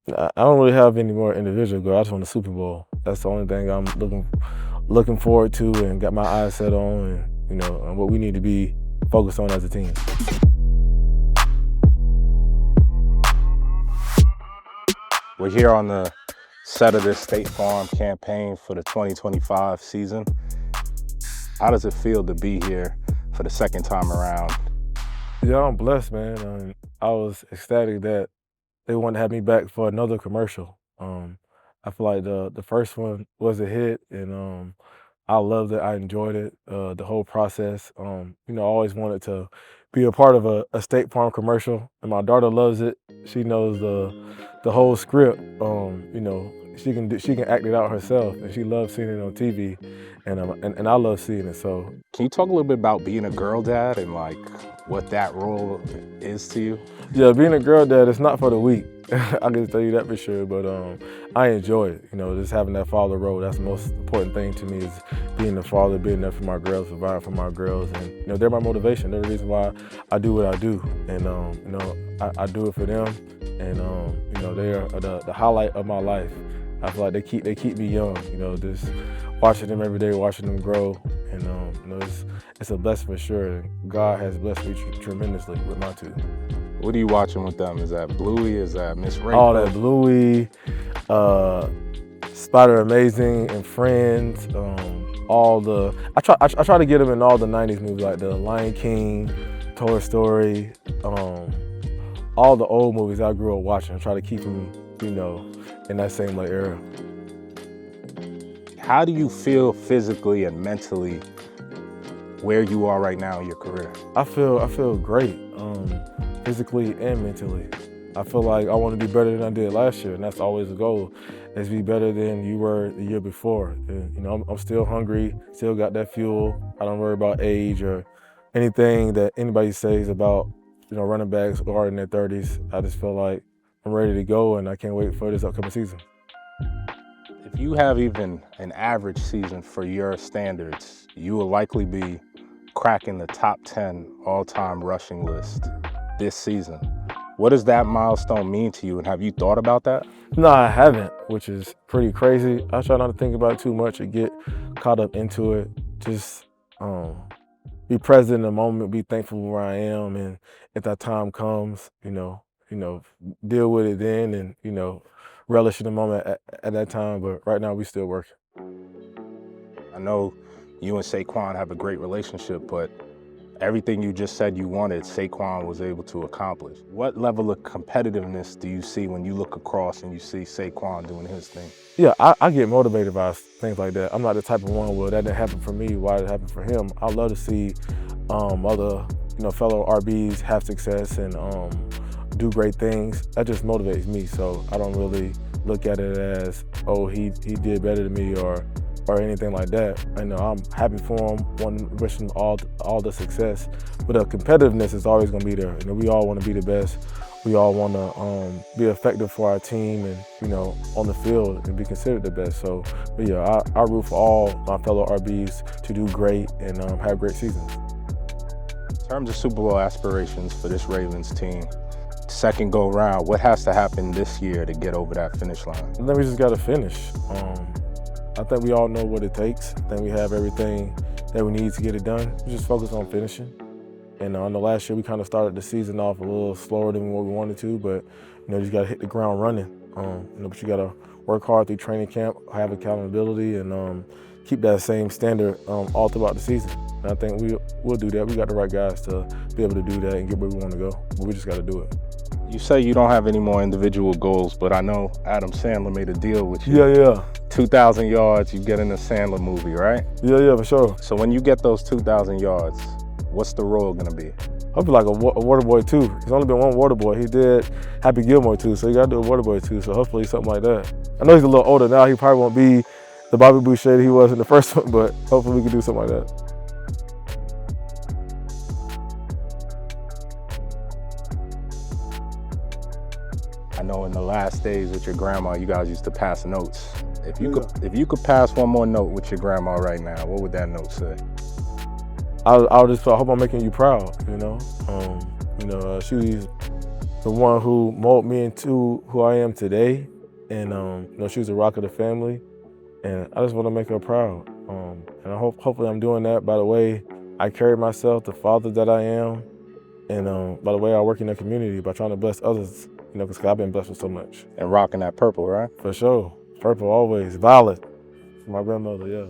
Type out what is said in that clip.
I don't really have any more individual goals. I just want the Super Bowl. That's the only thing I'm looking forward to and got my eyes set on, and and what we need to be focused on as a team. We're here on the set of this State Farm campaign for the 2025 season. How does it feel to be here for the second time around? Yeah, I'm blessed, man. I was ecstatic that they wanted to have me back for another commercial. I feel like the first one was a hit, and I loved it. I enjoyed it, the whole process. I always wanted to be a part of a State Farm commercial, and my daughter loves it. She knows the whole script. She can act it out herself, and she loves seeing it on TV, and I love seeing it. So, Can you talk a little bit about being a girl dad and like what that role is to you? yeah, being a girl dad, it's not for the weak. I can tell you that for sure. But I enjoy it. Just having that father role. That's the most important thing to me, is being the father, being there for my girls, providing for my girls, and they're my motivation. They're the reason why I do what I do, and I do it for them, and they are the highlight of my life. I feel like they keep me young. Just watching them every day, watching them grow, and it's a blessing for sure. God has blessed me tremendously with my two. What are you watching with them? Is that Bluey? Is that Miss Ray? All that Bluey, Spider Amazing, and Friends. I try to get them in all the '90s movies, like the Lion King, Toy Story, all the old movies I grew up watching. I try to keep them, in that same era. How do you feel physically and mentally where you are right now in your career? I feel great, physically and mentally. I feel like I want to be better than I did last year, and that's always the goal, is be better than you were the year before. And, I'm still hungry, still got that fuel. I don't worry about age or anything that anybody says about, running backs who are in their 30s. I just feel like I'm ready to go, and I can't wait for this upcoming season. If you have even an average season for your standards, you will likely be cracking the top 10 all-time rushing list this season. What does that milestone mean to you, and have you thought about that? No, I haven't, which is pretty crazy. I try not to think about it too much or get caught up into it. Just be present in the moment, be thankful where I am, and if that time comes, deal with it then, and relish in the moment at that time. But right now, we still working. I know you and Saquon have a great relationship, but everything you just said you wanted, Saquon was able to accomplish. What level of competitiveness do you see when you look across and you see Saquon doing his thing? Yeah, I get motivated by things like that. I'm not the type of one where that didn't happen for me, why did it happen for him? I love to see other fellow RBs have success and do great things. That just motivates me. So I don't really look at it as, oh, he did better than me or anything like that. I'm happy for him, wish him all the success. But the competitiveness is always gonna be there. We all wanna be the best. We all wanna be effective for our team and, on the field and be considered the best. So, but yeah, I root for all my fellow RBs to do great and have great seasons. In terms of Super Bowl aspirations for this Ravens team, second go round, what has to happen this year to get over that finish line? And then we just gotta finish. I think we all know what it takes. I think we have everything that we need to get it done. We just focus on finishing. And I know last year we kind of started the season off a little slower than what we wanted to, but you just gotta hit the ground running. But you gotta work hard through training camp, have accountability, and keep that same standard all throughout the season. And I think we'll do that. We got the right guys to be able to do that and get where we want to go. But we just got to do it. You say you don't have any more individual goals, but I know Adam Sandler made a deal with you. Yeah. 2,000 yards, you get in the Sandler movie, right? Yeah, for sure. So when you get those 2,000 yards, what's the role gonna be? I'll be like a Waterboy too. There's only been one Waterboy. He did Happy Gilmore too, so you gotta do a Waterboy too. So hopefully something like that. I know he's a little older now. He probably won't be the Bobby Boucher that he was in the first one, but hopefully we can do something like that. I know in the last days with your grandma, you guys used to pass notes. If you could pass one more note with your grandma right now, what would that note say? I'll just put, I hope I'm making you proud. the one who molded me into who I am today. And she was a rock of the family. And I just want to make her proud. And hopefully I'm doing that by the way I carry myself, the father that I am, and by the way I work in the community, by trying to bless others, because I've been blessed with so much. And rocking that purple, right? For sure. Purple always. Violet. My grandmother, yeah.